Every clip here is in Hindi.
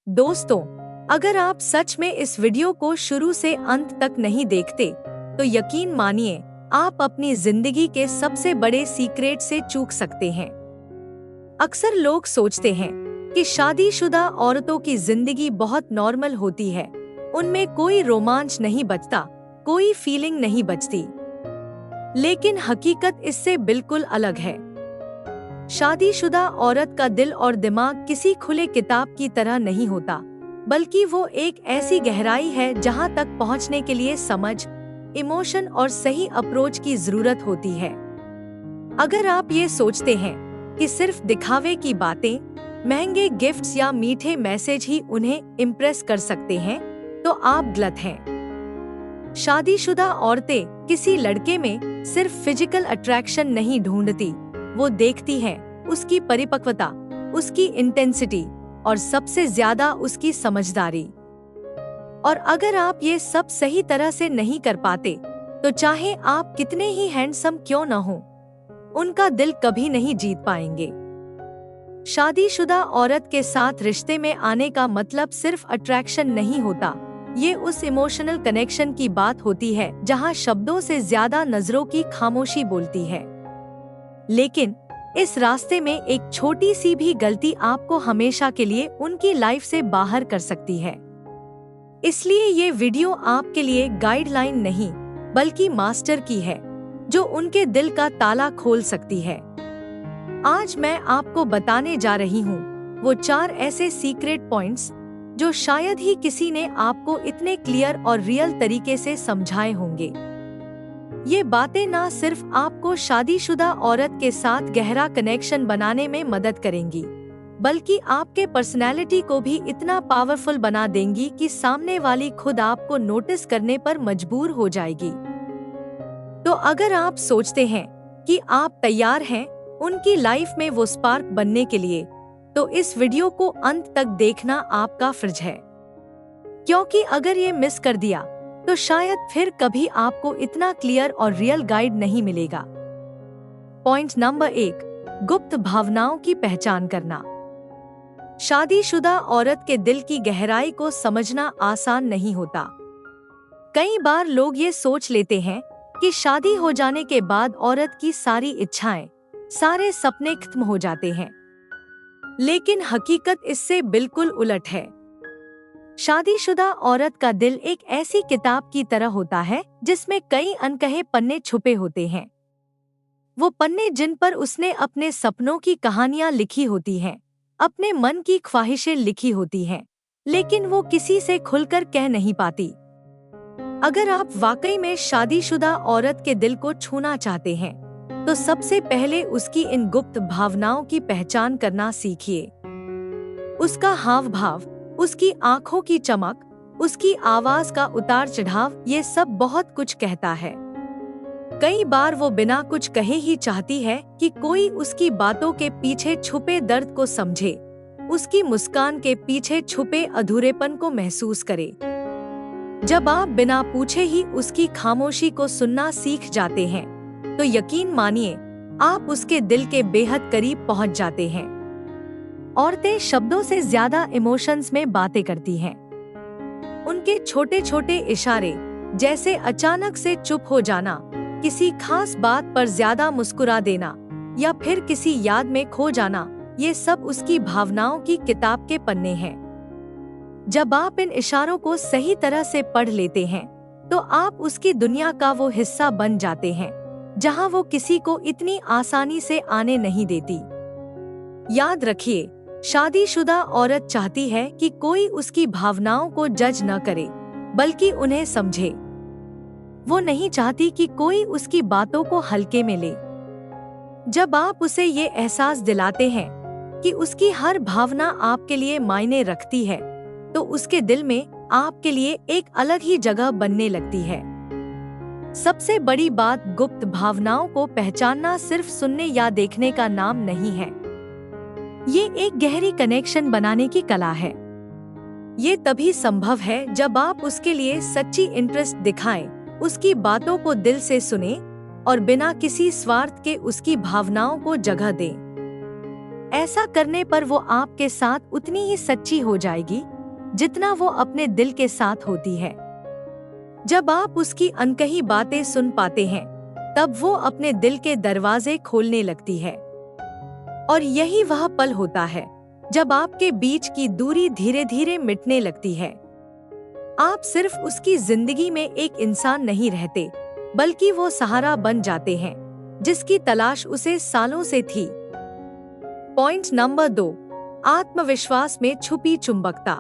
दोस्तों, अगर आप सच में इस वीडियो को शुरू से अंत तक नहीं देखते, तो यकीन मानिए आप अपनी जिंदगी के सबसे बड़े सीक्रेट से चूक सकते हैं। अक्सर लोग सोचते हैं कि शादीशुदा औरतों की जिंदगी बहुत नॉर्मल होती है, उनमें कोई रोमांच नहीं बचता, कोई फीलिंग नहीं बचती। लेकिन हकीकत इससे बिल्कुल अलग है। शादीशुदा औरत का दिल और दिमाग किसी खुले किताब की तरह नहीं होता, बल्कि वो एक ऐसी गहराई है जहां तक पहुंचने के लिए समझ, इमोशन और सही अप्रोच की जरूरत होती है। अगर आप ये सोचते हैं कि सिर्फ दिखावे की बातें, महंगे गिफ्ट्स या मीठे मैसेज ही उन्हें इम्प्रेस कर सकते हैं, तो आप गलत हैं। शादीशुदा औरतें किसी लड़के में सिर्फ फिजिकल अट्रैक्शन नहीं ढूंढती, वो देखती है उसकी परिपक्वता, उसकी इंटेंसिटी और सबसे ज्यादा उसकी समझदारी। और अगर आप ये सब सही तरह से नहीं कर पाते, तो चाहे आप कितने ही हैंडसम क्यों न हो, उनका दिल कभी नहीं जीत पाएंगे। शादीशुदा औरत के साथ रिश्ते में आने का मतलब सिर्फ अट्रैक्शन नहीं होता, ये उस इमोशनल कनेक्शन की बात होती है जहां शब्दों से ज्यादा नजरों की खामोशी बोलती है। लेकिन इस रास्ते में एक छोटी सी भी गलती आपको हमेशा के लिए उनकी लाइफ से बाहर कर सकती है। इसलिए ये वीडियो आपके लिए गाइडलाइन नहीं, बल्कि मास्टर की है, जो उनके दिल का ताला खोल सकती है। आज मैं आपको बताने जा रही हूँ वो 4 ऐसे सीक्रेट पॉइंट्स जो शायद ही किसी ने आपको इतने क्लियर और रियल तरीके से समझाए होंगे। ये बातें ना सिर्फ आपको शादीशुदा औरत के साथ गहरा कनेक्शन बनाने में मदद करेंगी, बल्कि आपके पर्सनैलिटी को भी इतना पावरफुल बना देंगी कि सामने वाली खुद आपको नोटिस करने पर मजबूर हो जाएगी। तो अगर आप सोचते हैं कि आप तैयार हैं उनकी लाइफ में वो स्पार्क बनने के लिए, तो इस वीडियो को अंत तक देखना आपका फर्ज है, क्योंकि अगर ये मिस कर दिया तो शायद फिर कभी आपको इतना क्लियर और रियल गाइड नहीं मिलेगा। पॉइंट नंबर 1, गुप्त भावनाओं की पहचान करना। शादीशुदा औरत के दिल की गहराई को समझना आसान नहीं होता। कई बार लोग ये सोच लेते हैं कि शादी हो जाने के बाद औरत की सारी इच्छाएं, सारे सपने खत्म हो जाते हैं। लेकिन हकीकत इससे बिल्कुल उलट है। शादीशुदा औरत का दिल एक ऐसी किताब की तरह होता है जिसमें कई अनकहे पन्ने छुपे होते हैं। वो पन्ने जिन पर उसने अपने सपनों की कहानियां लिखी होती हैं, अपने मन की ख्वाहिशें लिखी होती हैं, लेकिन वो किसी से खुलकर कह नहीं पाती। अगर आप वाकई में शादीशुदा औरत के दिल को छूना चाहते हैं, तो सबसे पहले उसकी इन गुप्त भावनाओं की पहचान करना सीखिए। उसका हाव भाव, उसकी आंखों की चमक, उसकी आवाज का उतार चढ़ाव, ये सब बहुत कुछ कहता है। कई बार वो बिना कुछ कहे ही चाहती है कि कोई उसकी बातों के पीछे छुपे दर्द को समझे, उसकी मुस्कान के पीछे छुपे अधूरेपन को महसूस करे। जब आप बिना पूछे ही उसकी खामोशी को सुनना सीख जाते हैं, तो यकीन मानिए आप उसके दिल के बेहद करीब पहुंच जाते हैं। औरतें शब्दों से ज्यादा इमोशंस में बातें करती हैं। उनके छोटे छोटे इशारे, जैसे अचानक से चुप हो जाना, किसी खास बात पर ज्यादा मुस्कुरा देना या फिर किसी याद में खो जाना, ये सब उसकी भावनाओं की किताब के पन्ने हैं। जब आप इन इशारों को सही तरह से पढ़ लेते हैं, तो आप उसकी दुनिया का वो हिस्सा बन जाते हैं जहां वो किसी को इतनी आसानी से आने नहीं देती। याद रखिए, शादीशुदा औरत चाहती है कि कोई उसकी भावनाओं को जज न करे, बल्कि उन्हें समझे। वो नहीं चाहती कि कोई उसकी बातों को हल्के में ले। जब आप उसे ये एहसास दिलाते हैं कि उसकी हर भावना आपके लिए मायने रखती है, तो उसके दिल में आपके लिए एक अलग ही जगह बनने लगती है। सबसे बड़ी बात, गुप्त भावनाओं को पहचानना सिर्फ सुनने या देखने का नाम नहीं है। ये एक गहरी कनेक्शन बनाने की कला है। ये तभी संभव है जब आप उसके लिए सच्ची इंटरेस्ट दिखाएं, उसकी बातों को दिल से सुने और बिना किसी स्वार्थ के उसकी भावनाओं को जगह दें। ऐसा करने पर वो आपके साथ उतनी ही सच्ची हो जाएगी जितना वो अपने दिल के साथ होती है। जब आप उसकी अनकही बातें सुन पाते हैं, तब वो अपने दिल के दरवाजे खोलने लगती है। और यही वह पल होता है जब आपके बीच की दूरी धीरे धीरे मिटने लगती है। आप सिर्फ उसकी जिंदगी में एक इंसान नहीं रहते, बल्कि वो सहारा बन जाते हैं जिसकी तलाश उसे सालों से थी। पॉइंट नंबर 2, आत्मविश्वास में छुपी चुंबकता।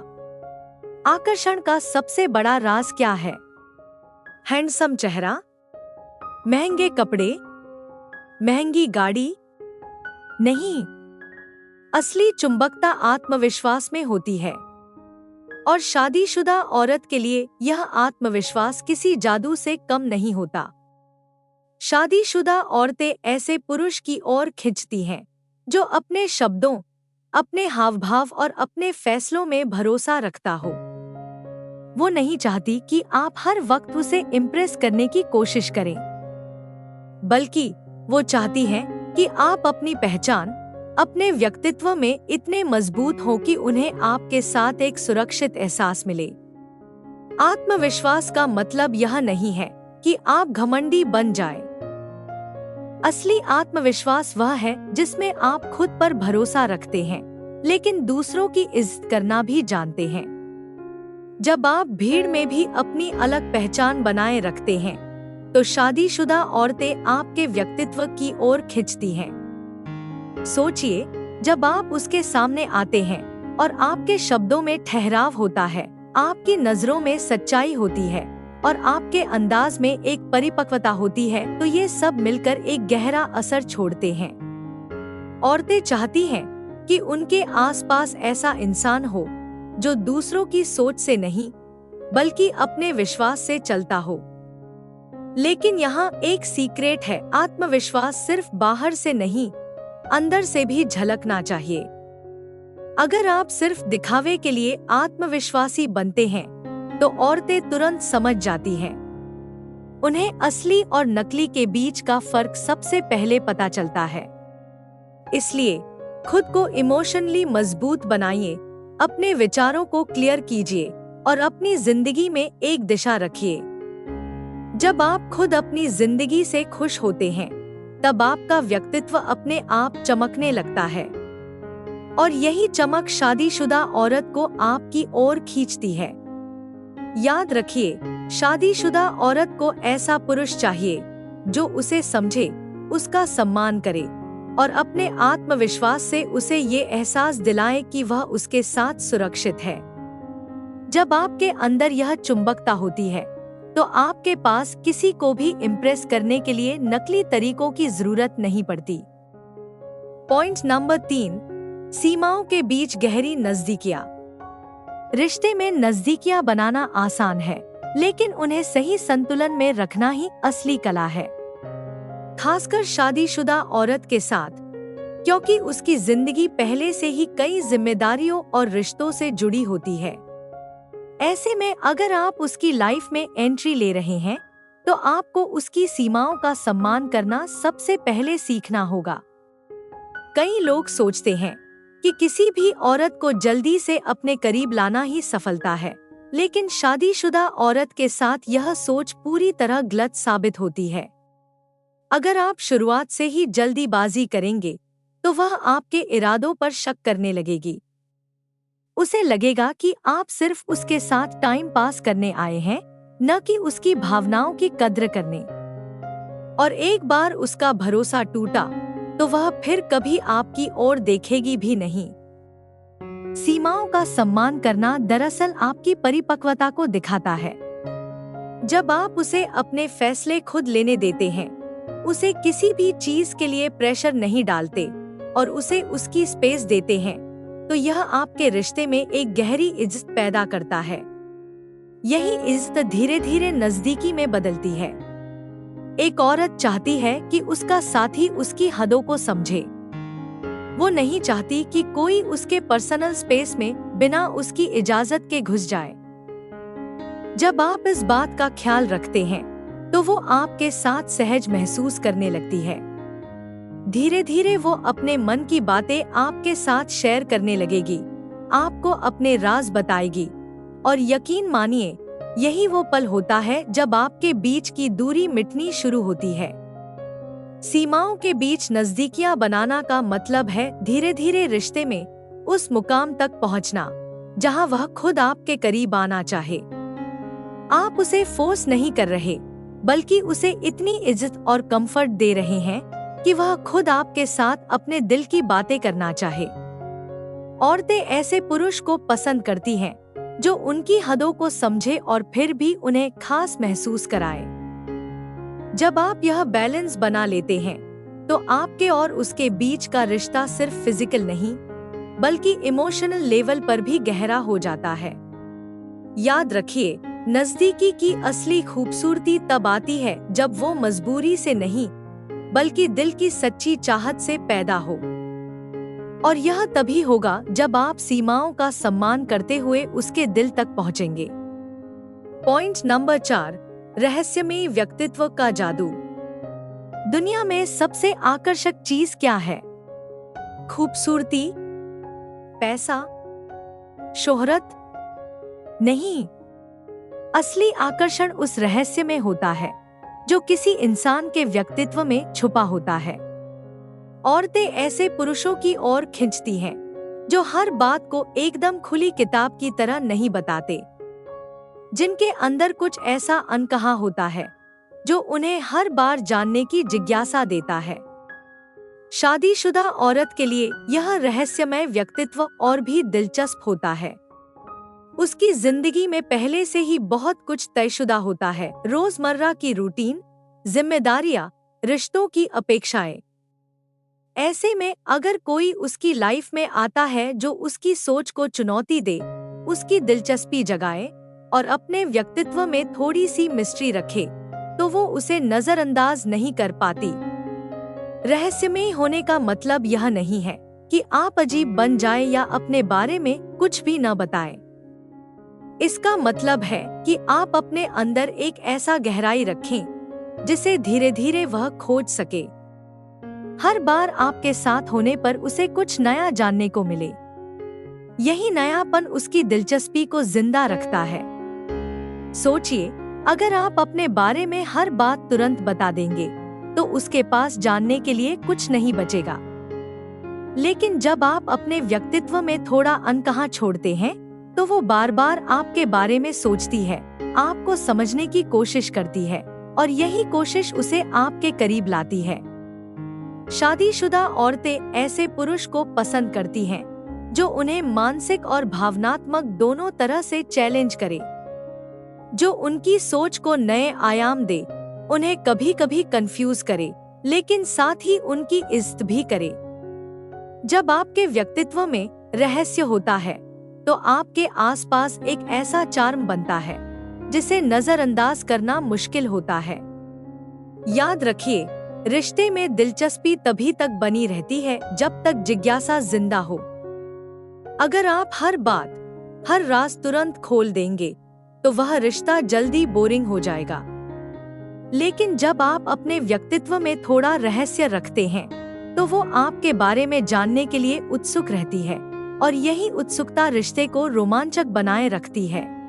आकर्षण का सबसे बड़ा राज क्या है? हैंडसम चेहरा, महंगे कपड़े, महंगी गाड़ी? नहीं, असली चुंबकता आत्मविश्वास में होती है। और शादीशुदा औरत के लिए यह आत्मविश्वास किसी जादू से कम नहीं होता। शादीशुदा औरतें ऐसे पुरुष की ओर खिंचती हैं जो अपने शब्दों, अपने हावभाव और अपने फैसलों में भरोसा रखता हो। वो नहीं चाहती कि आप हर वक्त उसे इम्प्रेस करने की कोशिश करें, बल्कि वो चाहती हैं कि आप अपनी पहचान, अपने व्यक्तित्व में इतने मजबूत हो कि उन्हें आपके साथ एक सुरक्षित एहसास मिले। आत्मविश्वास का मतलब यह नहीं है कि आप घमंडी बन जाएं। असली आत्मविश्वास वह है जिसमें आप खुद पर भरोसा रखते हैं, लेकिन दूसरों की इज्जत करना भी जानते हैं। जब आप भीड़ में भी अपनी अलग पहचान बनाए रखते हैं, तो शादीशुदा औरतें आपके व्यक्तित्व की ओर खिंचती हैं। सोचिए, जब आप उसके सामने आते हैं और आपके शब्दों में ठहराव होता है, आपकी नजरों में सच्चाई होती है और आपके अंदाज में एक परिपक्वता होती है, तो ये सब मिलकर एक गहरा असर छोड़ते हैं। औरतें चाहती हैं कि उनके आसपास ऐसा इंसान हो जो दूसरों की सोच से नहीं, बल्कि अपने विश्वास से चलता हो। लेकिन यहाँ एक सीक्रेट है, आत्मविश्वास सिर्फ बाहर से नहीं, अंदर से भी झलकना चाहिए। अगर आप सिर्फ दिखावे के लिए आत्मविश्वासी बनते हैं, तो औरतें तुरंत समझ जाती हैं। उन्हें असली और नकली के बीच का फर्क सबसे पहले पता चलता है। इसलिए खुद को इमोशनली मजबूत बनाइए, अपने विचारों को क्लियर कीजिए और अपनी जिंदगी में एक दिशा रखिए। जब आप खुद अपनी जिंदगी से खुश होते हैं, तब आपका व्यक्तित्व अपने आप चमकने लगता है और यही चमक शादीशुदा औरत को आपकी ओर खींचती है। याद रखिए, शादीशुदा औरत को ऐसा पुरुष चाहिए जो उसे समझे, उसका सम्मान करे और अपने आत्मविश्वास से उसे ये एहसास दिलाए कि वह उसके साथ सुरक्षित है। जब आपके अंदर यह चुंबकता होती है, तो आपके पास किसी को भी इम्प्रेस करने के लिए नकली तरीकों की जरूरत नहीं पड़ती। पॉइंट नंबर 3, सीमाओं के बीच गहरी नजदीकियां। रिश्ते में नजदीकियां बनाना आसान है, लेकिन उन्हें सही संतुलन में रखना ही असली कला है। खासकर शादीशुदा औरत के साथ, क्योंकि उसकी जिंदगी पहले से ही कई जिम्मेदारियों और रिश्तों से जुड़ी होती है। ऐसे में अगर आप उसकी लाइफ में एंट्री ले रहे हैं, तो आपको उसकी सीमाओं का सम्मान करना सबसे पहले सीखना होगा। कई लोग सोचते हैं कि किसी भी औरत को जल्दी से अपने करीब लाना ही सफलता है, लेकिन शादीशुदा औरत के साथ यह सोच पूरी तरह गलत साबित होती है। अगर आप शुरुआत से ही जल्दीबाजी करेंगे, तो वह आपके इरादों पर शक करने लगेगी। उसे लगेगा कि आप सिर्फ उसके साथ टाइम पास करने आए हैं, न कि उसकी भावनाओं की कद्र करने। और एक बार उसका भरोसा टूटा, तो वह फिर कभी आपकी ओर देखेगी भी नहीं। सीमाओं का सम्मान करना दरअसल आपकी परिपक्वता को दिखाता है। जब आप उसे अपने फैसले खुद लेने देते हैं, उसे किसी भी चीज के लिए प्रेशर नहीं डालते और उसे उसकी स्पेस देते हैं, तो यह आपके रिश्ते में एक गहरी इज्जत पैदा करता है। यही इज्जत धीरे धीरे नजदीकी में बदलती है। एक औरत चाहती है कि उसका साथी उसकी हदों को समझे। वो नहीं चाहती कि कोई उसके पर्सनल स्पेस में बिना उसकी इजाजत के घुस जाए। जब आप इस बात का ख्याल रखते हैं, तो वो आपके साथ सहज महसूस करने लगती है। धीरे धीरे वो अपने मन की बातें आपके साथ शेयर करने लगेगी, आपको अपने राज बताएगी और यकीन मानिए, यही वो पल होता है जब आपके बीच की दूरी मिटनी शुरू होती है। सीमाओं के बीच नजदीकियां बनाना का मतलब है धीरे धीरे रिश्ते में उस मुकाम तक पहुंचना जहां वह खुद आपके करीब आना चाहे। आप उसे फोर्स नहीं कर रहे, बल्कि उसे इतनी इज्जत और कंफर्ट दे रहे हैं कि वह खुद आपके साथ अपने दिल की बातें करना चाहे। औरतें ऐसे पुरुष को पसंद करती हैं जो उनकी हदों को समझे और फिर भी उन्हें खास महसूस कराए। जब आप यह बैलेंस बना लेते हैं, तो आपके और उसके बीच का रिश्ता सिर्फ फिजिकल नहीं, बल्कि इमोशनल लेवल पर भी गहरा हो जाता है। याद रखिए, नजदीकी की असली खूबसूरती तब आती है जब वो मजबूरी से नहीं, बल्कि दिल की सच्ची चाहत से पैदा हो। और यह तभी होगा जब आप सीमाओं का सम्मान करते हुए उसके दिल तक पहुंचेंगे। पॉइंट नंबर 4, रहस्यमयी व्यक्तित्व का जादू। दुनिया में सबसे आकर्षक चीज क्या है? खूबसूरती? पैसा? शोहरत? नहीं, असली आकर्षण उस रहस्य में होता है जो किसी इंसान के व्यक्तित्व में छुपा होता है। औरतें ऐसे पुरुषों की ओर खींचती हैं जो हर बात को एकदम खुली किताब की तरह नहीं बताते, जिनके अंदर कुछ ऐसा अनकहा होता है जो उन्हें हर बार जानने की जिज्ञासा देता है। शादीशुदा औरत के लिए यह रहस्यमय व्यक्तित्व और भी दिलचस्प होता है। उसकी जिंदगी में पहले से ही बहुत कुछ तयशुदा होता है, रोजमर्रा की रूटीन, जिम्मेदारियां, रिश्तों की अपेक्षाएं। ऐसे में अगर कोई उसकी लाइफ में आता है जो उसकी सोच को चुनौती दे, उसकी दिलचस्पी जगाए और अपने व्यक्तित्व में थोड़ी सी मिस्ट्री रखे, तो वो उसे नजरअंदाज नहीं कर पाती। रहस्यमय होने का मतलब यह नहीं है कि आप अजीब बन जाएं या अपने बारे में कुछ भी न बताएं। इसका मतलब है कि आप अपने अंदर एक ऐसा गहराई रखें जिसे धीरे धीरे वह खोज सके। हर बार आपके साथ होने पर उसे कुछ नया जानने को मिले। यही नयापन उसकी दिलचस्पी को जिंदा रखता है। सोचिए, अगर आप अपने बारे में हर बात तुरंत बता देंगे तो उसके पास जानने के लिए कुछ नहीं बचेगा। लेकिन जब आप अपने व्यक्तित्व में थोड़ा अनकहा छोड़ते हैं, तो वो बार बार आपके बारे में सोचती है, आपको समझने की कोशिश करती है और यही कोशिश उसे आपके करीब लाती है। शादीशुदा औरतें ऐसे पुरुष को पसंद करती हैं जो उन्हें मानसिक और भावनात्मक दोनों तरह से चैलेंज करे, जो उनकी सोच को नए आयाम दे, उन्हें कभी कभी कंफ्यूज करे, लेकिन साथ ही उनकी इज्जत भी करे। जब आपके व्यक्तित्व में रहस्य होता है, तो आपके आसपास एक ऐसा चार्म बनता है जिसे नजरअंदाज करना मुश्किल होता है। याद रखिए, रिश्ते में दिलचस्पी तभी तक बनी रहती है जब तक जिज्ञासा जिंदा हो। अगर आप हर बात, हर राज तुरंत खोल देंगे, तो वह रिश्ता जल्दी बोरिंग हो जाएगा। लेकिन जब आप अपने व्यक्तित्व में थोड़ा रहस्य रखते हैं, तो वो आपके बारे में जानने के लिए उत्सुक रहती है और यही उत्सुकता रिश्ते को रोमांचक बनाए रखती है।